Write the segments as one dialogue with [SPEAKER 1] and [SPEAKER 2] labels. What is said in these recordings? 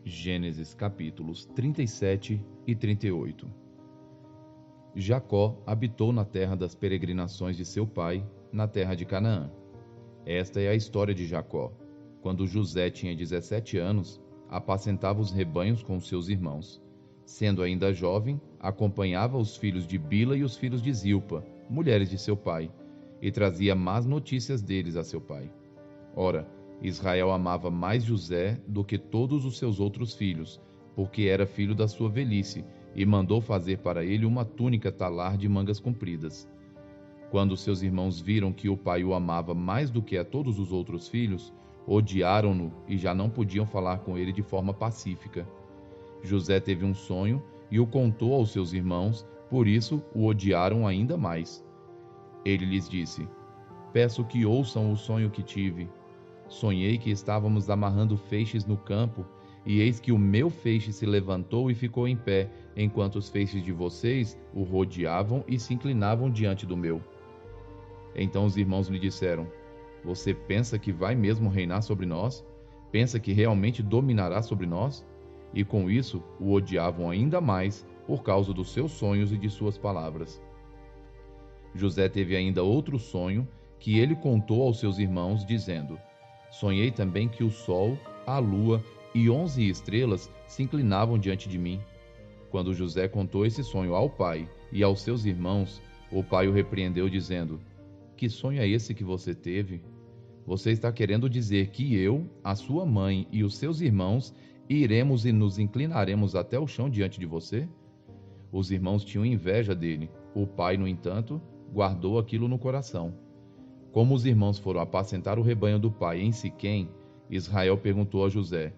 [SPEAKER 1] Gênesis capítulos 37 e 38. Jacó habitou na terra das peregrinações de seu pai, na terra de Canaã. Esta é a história de Jacó. Quando José tinha 17 anos, apacentava os rebanhos com seus irmãos. Sendo ainda jovem, acompanhava os filhos de Bila e os filhos de Zilpa, mulheres de seu pai, e trazia más notícias deles a seu pai. Ora, Israel amava mais José do que todos os seus outros filhos, porque era filho da sua velhice, e mandou fazer para ele uma túnica talar de mangas compridas. Quando seus irmãos viram que o pai o amava mais do que a todos os outros filhos, odiaram-no e já não podiam falar com ele de forma pacífica. José teve um sonho e o contou aos seus irmãos, por isso o odiaram ainda mais. Ele lhes disse: Peço que ouçam o sonho que tive. Sonhei que estávamos amarrando feixes no campo, e eis que o meu feixe se levantou e ficou em pé, enquanto os feixes de vocês o rodeavam e se inclinavam diante do meu. Então os irmãos lhe disseram: Você pensa que vai mesmo reinar sobre nós? Pensa que realmente dominará sobre nós? E com isso o odiavam ainda mais por causa dos seus sonhos e de suas palavras. José teve ainda outro sonho que ele contou aos seus irmãos, dizendo: Sonhei também que o sol, a lua e 11 estrelas se inclinavam diante de mim. Quando José contou esse sonho ao pai e aos seus irmãos, o pai o repreendeu, dizendo: Que sonho é esse que você teve? Você está querendo dizer que eu, a sua mãe e os seus irmãos iremos e nos inclinaremos até o chão diante de você? Os irmãos tinham inveja dele. O pai, no entanto, guardou aquilo no coração. Como os irmãos foram apacentar o rebanho do pai em Siquém, Israel perguntou a José: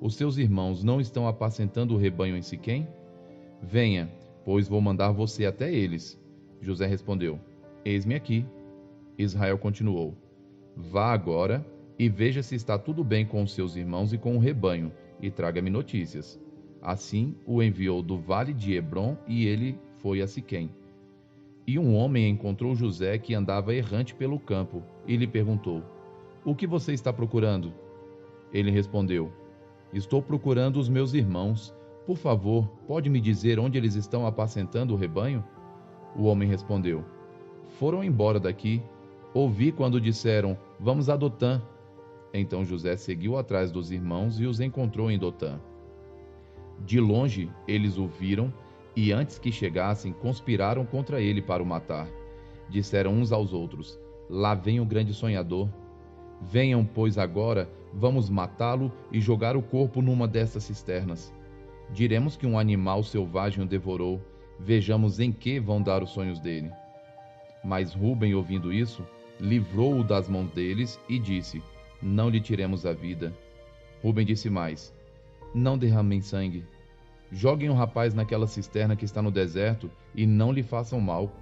[SPEAKER 1] Os seus irmãos não estão apacentando o rebanho em Siquém? Venha, pois vou mandar você até eles. José respondeu: Eis-me aqui. Israel continuou: Vá agora e veja se está tudo bem com os seus irmãos e com o rebanho, e traga-me notícias. Assim o enviou do vale de Hebrom, e ele foi a Siquém. E um homem encontrou José, que andava errante pelo campo, e lhe perguntou: O que você está procurando? Ele respondeu: Estou procurando os meus irmãos. Por favor, pode me dizer onde eles estão apacentando o rebanho? O homem respondeu: Foram embora daqui. Ouvi quando disseram: Vamos a Dotã. Então José seguiu atrás dos irmãos e os encontrou em Dotã. De longe eles o viram, e antes que chegassem, conspiraram contra ele para o matar. Disseram uns aos outros: Lá vem o grande sonhador. Venham, pois, agora, vamos matá-lo e jogar o corpo numa destas cisternas. Diremos que um animal selvagem o devorou. Vejamos em que vão dar os sonhos dele. Mas Rúben, ouvindo isso, livrou-o das mãos deles e disse: Não lhe tiremos a vida. Rúben disse mais: Não derramem sangue. Joguem o rapaz naquela cisterna que está no deserto e não lhe façam mal.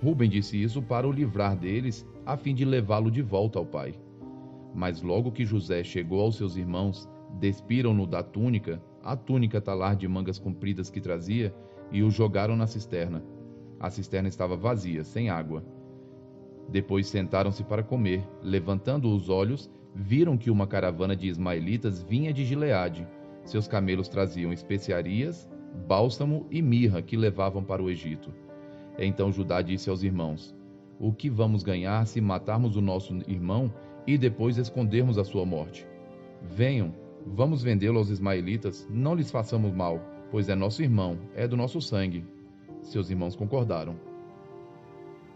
[SPEAKER 1] Rúben disse isso para o livrar deles, a fim de levá-lo de volta ao pai. Mas logo que José chegou aos seus irmãos, despiram-no da túnica, a túnica talar de mangas compridas que trazia, e o jogaram na cisterna. A cisterna estava vazia, sem água. Depois sentaram-se para comer. Levantando os olhos, viram que uma caravana de ismaelitas vinha de Gileade. Seus camelos traziam especiarias, bálsamo e mirra que levavam para o Egito. Então Judá disse aos irmãos: O que vamos ganhar se matarmos o nosso irmão e depois escondermos a sua morte? Venham, vamos vendê-lo aos ismaelitas, não lhes façamos mal, pois é nosso irmão, é do nosso sangue. Seus irmãos concordaram.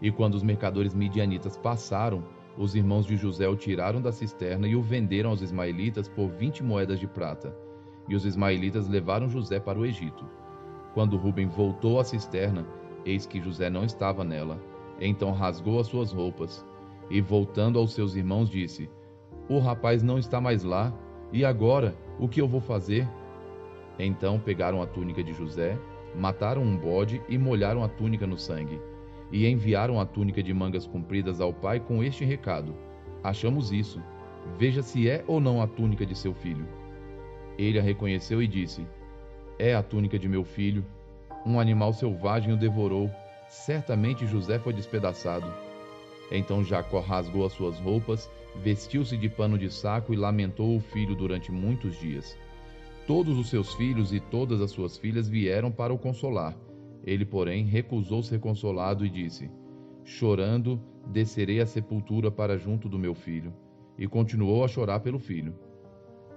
[SPEAKER 1] E quando os mercadores midianitas passaram, os irmãos de José o tiraram da cisterna e o venderam aos ismaelitas por 20 moedas de prata. E os ismaelitas levaram José para o Egito. Quando Rúben voltou à cisterna, eis que José não estava nela. Então rasgou as suas roupas. E voltando aos seus irmãos disse: O rapaz não está mais lá. E agora, o que eu vou fazer? Então pegaram a túnica de José, mataram um bode e molharam a túnica no sangue. E enviaram a túnica de mangas compridas ao pai com este recado: Achamos isso. Veja se é ou não a túnica de seu filho. Ele a reconheceu e disse: É a túnica de meu filho. Um animal selvagem o devorou. Certamente José foi despedaçado. Então Jacó rasgou as suas roupas, vestiu-se de pano de saco e lamentou o filho durante muitos dias. Todos os seus filhos e todas as suas filhas vieram para o consolar. Ele, porém, recusou ser consolado e disse: chorando, descerei à sepultura para junto do meu filho. E continuou a chorar pelo filho.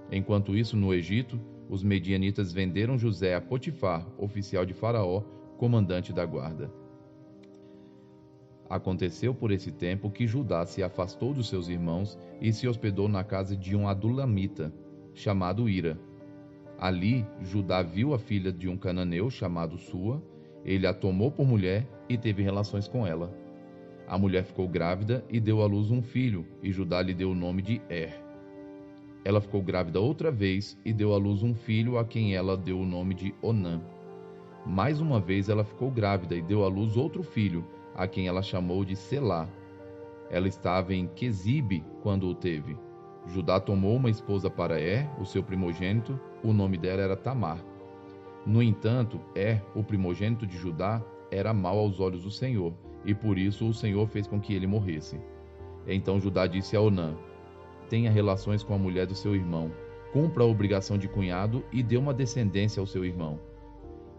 [SPEAKER 1] Enquanto isso, no Egito, os medianitas venderam José a Potifar, oficial de Faraó, comandante da guarda. Aconteceu por esse tempo que Judá se afastou dos seus irmãos e se hospedou na casa de um adulamita, chamado Ira. Ali, Judá viu a filha de um cananeu chamado Sua. Ele a tomou por mulher e teve relações com ela. A mulher ficou grávida e deu à luz um filho, e Judá lhe deu o nome de Ela ficou grávida outra vez e deu à luz um filho, a quem ela deu o nome de Onã. Mais uma vez ela ficou grávida e deu à luz outro filho, a quem ela chamou de Selá. Ela estava em Quezibe quando o teve. Judá tomou uma esposa para o seu primogênito. O nome dela era Tamar. No entanto, o primogênito de Judá, era mau aos olhos do Senhor, e por isso o Senhor fez com que ele morresse. Então Judá disse a Onã: tenha relações com a mulher do seu irmão, cumpra a obrigação de cunhado e dê uma descendência ao seu irmão.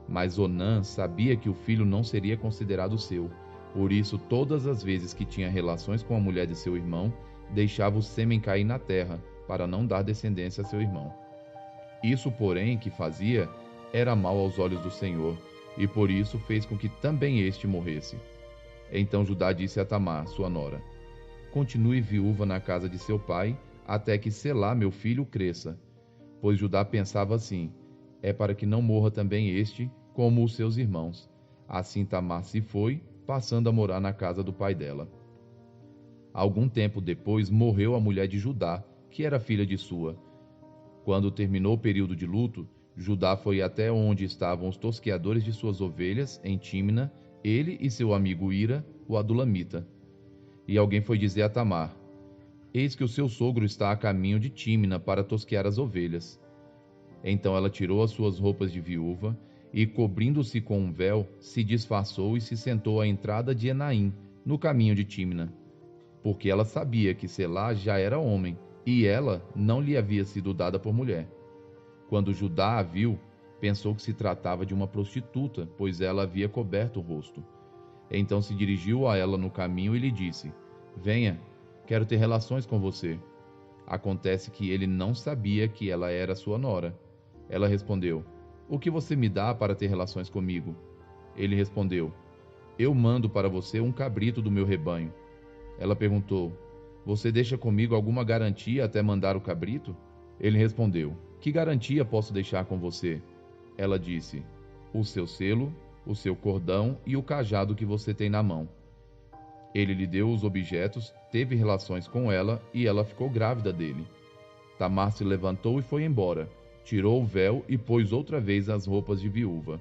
[SPEAKER 1] Mas Onã sabia que o filho não seria considerado seu. Por isso, todas as vezes que tinha relações com a mulher de seu irmão, deixava o sêmen cair na terra, para não dar descendência a seu irmão. Isso, porém, que fazia, era mal aos olhos do Senhor, e por isso fez com que também este morresse. Então Judá disse a Tamar, sua nora: continue viúva na casa de seu pai, até que Selá, meu filho, cresça. Pois Judá pensava assim: é para que não morra também este, como os seus irmãos. Assim Tamar se foi, passando a morar na casa do pai dela. Algum tempo depois morreu a mulher de Judá, que era filha de Sua. Quando terminou o período de luto, Judá foi até onde estavam os tosqueadores de suas ovelhas, em Tímina, ele e seu amigo Ira, o adulamita. E alguém foi dizer a Tamar: eis que o seu sogro está a caminho de Tímina para tosquear as ovelhas. Então ela tirou as suas roupas de viúva e, cobrindo-se com um véu, se disfarçou e se sentou à entrada de Enaim, no caminho de Tímina. Porque ela sabia que Selá já era homem, e ela não lhe havia sido dada por mulher. Quando Judá a viu, pensou que se tratava de uma prostituta, pois ela havia coberto o rosto. Então se dirigiu a ela no caminho e lhe disse: venha, quero ter relações com você. Acontece que ele não sabia que ela era sua nora. Ela respondeu: o que você me dá para ter relações comigo? Ele respondeu: eu mando para você um cabrito do meu rebanho. Ela perguntou: você deixa comigo alguma garantia até mandar o cabrito? Ele respondeu: que garantia posso deixar com você? Ela disse: o seu selo, o seu cordão e o cajado que você tem na mão. Ele lhe deu os objetos, teve relações com ela e ela ficou grávida dele. Tamar se levantou e foi embora, tirou o véu e pôs outra vez as roupas de viúva.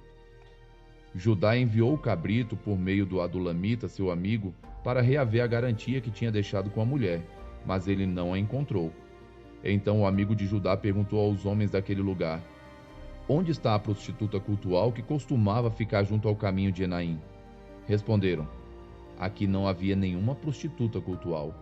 [SPEAKER 1] Judá enviou o cabrito por meio do adulamita, seu amigo, para reaver a garantia que tinha deixado com a mulher, mas ele não a encontrou. Então o amigo de Judá perguntou aos homens daquele lugar: onde está a prostituta cultual que costumava ficar junto ao caminho de Enaim? Responderam: aqui não havia nenhuma prostituta cultual.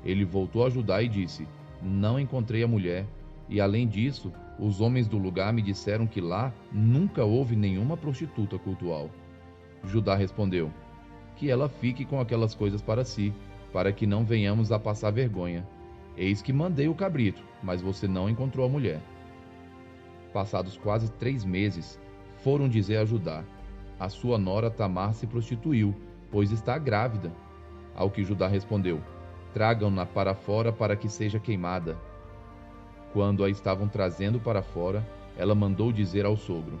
[SPEAKER 1] Ele voltou a Judá e disse: não encontrei a mulher, e além disso, os homens do lugar me disseram que lá nunca houve nenhuma prostituta cultual. Judá respondeu: que ela fique com aquelas coisas para si, para que não venhamos a passar vergonha. Eis que mandei o cabrito, mas você não encontrou a mulher. Passados quase 3 meses, foram dizer a Judá: a sua nora Tamar se prostituiu, pois está grávida. Ao que Judá respondeu: tragam-na para fora para que seja queimada. Quando a estavam trazendo para fora, ela mandou dizer ao sogro: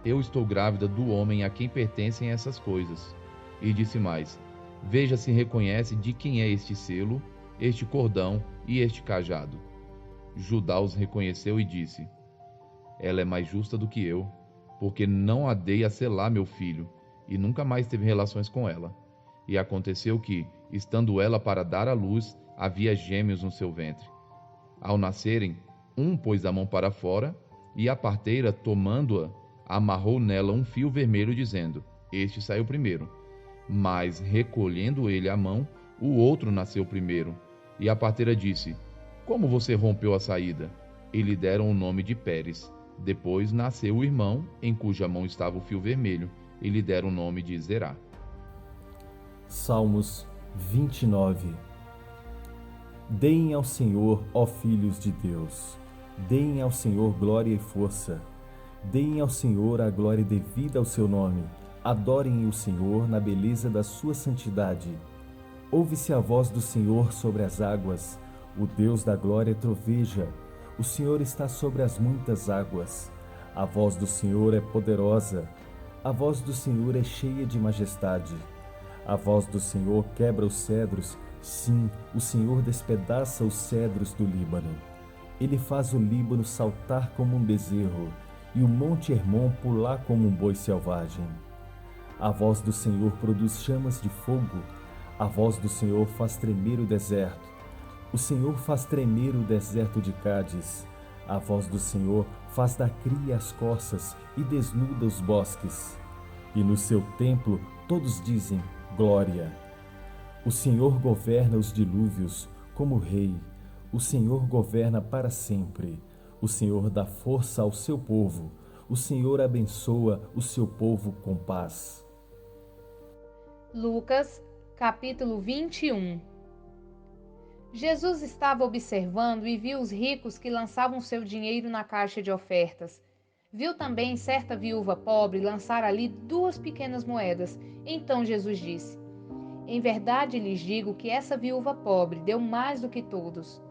[SPEAKER 1] eu estou grávida do homem a quem pertencem essas coisas. E disse mais: veja se reconhece de quem é este selo, este cordão e este cajado. Judá os reconheceu e disse: ela é mais justa do que eu, porque não a dei a Selá, meu filho, e nunca mais teve relações com ela. E aconteceu que, estando ela para dar à luz, havia gêmeos no seu ventre. Ao nascerem, um pôs a mão para fora, e a parteira, tomando-a, amarrou nela um fio vermelho, dizendo: Este saiu primeiro. Mas, recolhendo ele a mão, o outro nasceu primeiro. E a parteira disse: Como você rompeu a saída? E lhe deram o nome de Pérez. Depois nasceu o irmão, em cuja mão estava o fio vermelho, e lhe deram o nome de Zerá.
[SPEAKER 2] Salmos 29. Deem ao Senhor, ó filhos de Deus, deem ao Senhor glória e força, deem ao Senhor a glória devida ao seu nome, adorem o Senhor na beleza da sua santidade. Ouve-se a voz do Senhor sobre as águas, o Deus da glória troveja, o Senhor está sobre as muitas águas. A voz do Senhor é poderosa, a voz do Senhor é cheia de majestade. A voz do Senhor quebra os cedros, sim, o Senhor despedaça os cedros do Líbano. Ele faz o Líbano saltar como um bezerro, e o monte Hermon pular como um boi selvagem. A voz do Senhor produz chamas de fogo, a voz do Senhor faz tremer o deserto. O Senhor faz tremer o deserto de Cádiz. A voz do Senhor faz da cria as corças e desnuda os bosques. E no seu templo todos dizem: Glória. O Senhor governa os dilúvios como rei. O Senhor governa para sempre. O Senhor dá força ao seu povo. O Senhor abençoa o seu povo com paz.
[SPEAKER 3] Lucas, capítulo 21. Jesus estava observando e viu os ricos que lançavam seu dinheiro na caixa de ofertas. Viu também certa viúva pobre lançar ali 2 pequenas moedas. Então Jesus disse: Em verdade lhes digo que essa viúva pobre deu mais do que todos,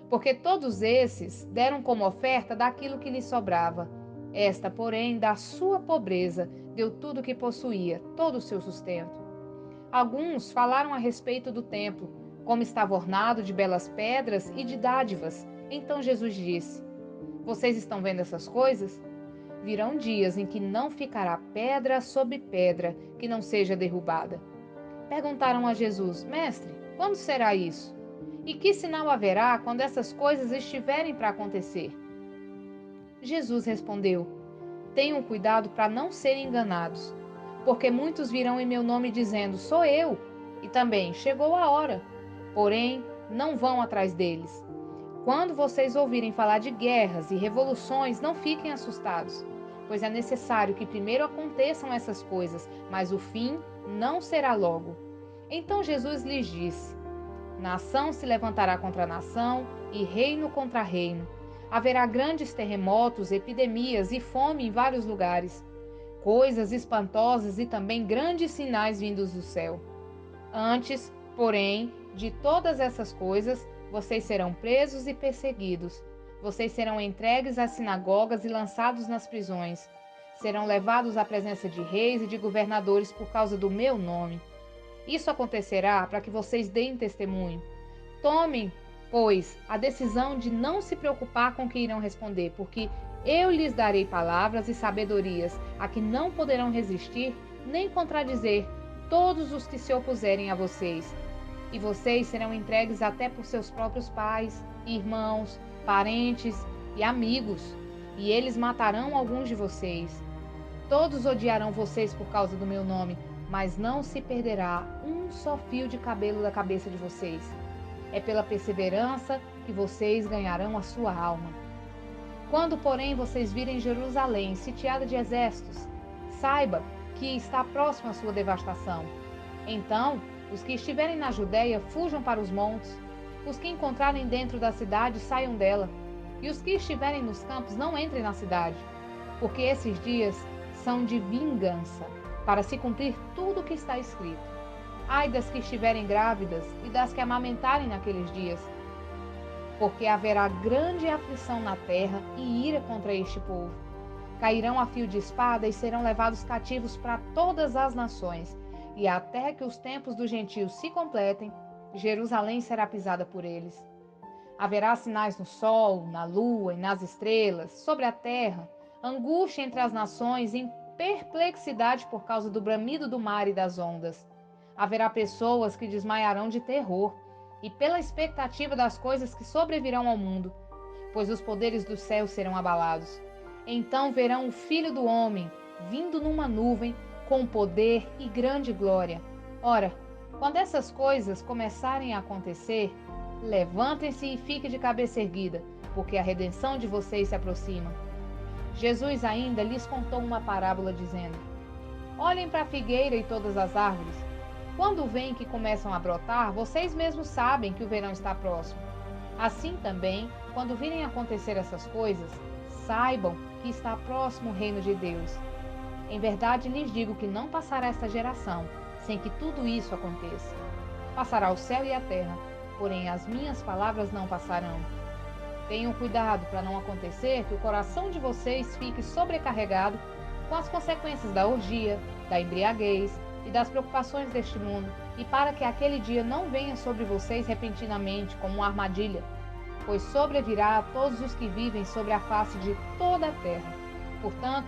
[SPEAKER 3] porque todos esses deram como oferta daquilo que lhes sobrava. Esta, porém, da sua pobreza, deu tudo o que possuía, todo o seu sustento. Alguns falaram a respeito do templo, como estava ornado de belas pedras e de dádivas. Então Jesus disse: Vocês estão vendo essas coisas? Virão dias em que não ficará pedra sobre pedra que não seja derrubada. Perguntaram a Jesus: Mestre, quando será isso? E que sinal haverá quando essas coisas estiverem para acontecer? Jesus respondeu: Tenham cuidado para não serem enganados, porque muitos virão em meu nome dizendo: Sou eu, e também chegou a hora. Porém, não vão atrás deles. Quando vocês ouvirem falar de guerras e revoluções, não fiquem assustados, pois é necessário que primeiro aconteçam essas coisas, mas o fim não será logo. Então Jesus lhes disse: Nação se levantará contra nação e reino contra reino. Haverá grandes terremotos, epidemias e fome em vários lugares. Coisas espantosas e também grandes sinais vindos do céu. Antes, porém, de todas essas coisas, vocês serão presos e perseguidos. Vocês serão entregues às sinagogas e lançados nas prisões. Serão levados à presença de reis e de governadores por causa do meu nome. Isso acontecerá para que vocês deem testemunho. Tomem, pois, a decisão de não se preocupar com o que irão responder, porque eu lhes darei palavras e sabedorias a que não poderão resistir nem contradizer todos os que se opuserem a vocês. E vocês serão entregues até por seus próprios pais, irmãos, parentes e amigos, e eles matarão alguns de vocês. Todos odiarão vocês por causa do meu nome, mas não se perderá um só fio de cabelo da cabeça de vocês. É pela perseverança que vocês ganharão a sua alma. Quando, porém, vocês virem Jerusalém sitiada de exércitos, saiba que está próxima a sua devastação. Então, os que estiverem na Judéia fujam para os montes. Os que encontrarem dentro da cidade saiam dela. E os que estiverem nos campos não entrem na cidade, porque esses dias são de vingança, para se cumprir tudo o que está escrito. Ai das que estiverem grávidas e das que amamentarem naqueles dias, porque haverá grande aflição na terra e ira contra este povo. Cairão a fio de espada e serão levados cativos para todas as nações, e até que os tempos dos gentios se completem, Jerusalém será pisada por eles. Haverá sinais no sol, na lua e nas estrelas, sobre a terra, angústia entre as nações e perplexidade por causa do bramido do mar e das ondas. Haverá pessoas que desmaiarão de terror e pela expectativa das coisas que sobrevirão ao mundo, pois os poderes do céu serão abalados. Então verão o Filho do Homem vindo numa nuvem com poder e grande glória. Ora, quando essas coisas começarem a acontecer, levantem-se e fiquem de cabeça erguida, porque a redenção de vocês se aproxima. Jesus ainda lhes contou uma parábola dizendo: Olhem para a figueira e todas as árvores. Quando veem que começam a brotar, vocês mesmos sabem que o verão está próximo. Assim também, quando virem acontecer essas coisas, saibam que está próximo o reino de Deus. Em verdade lhes digo que não passará esta geração sem que tudo isso aconteça. Passará o céu e a terra, porém as minhas palavras não passarão. Tenham cuidado para não acontecer que o coração de vocês fique sobrecarregado com as consequências da orgia, da embriaguez e das preocupações deste mundo, e para que aquele dia não venha sobre vocês repentinamente como uma armadilha, pois sobrevirá a todos os que vivem sobre a face de toda a terra. Portanto,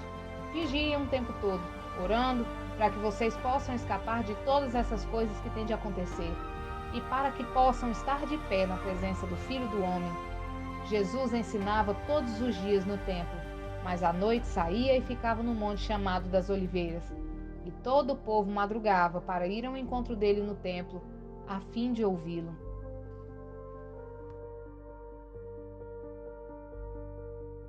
[SPEAKER 3] vigiem o tempo todo, orando, para que vocês possam escapar de todas essas coisas que têm de acontecer, e para que possam estar de pé na presença do Filho do Homem. Jesus ensinava todos os dias no templo, mas à noite saía e ficava no monte chamado das Oliveiras, e todo o povo madrugava para ir ao encontro dele no templo, a fim de ouvi-lo.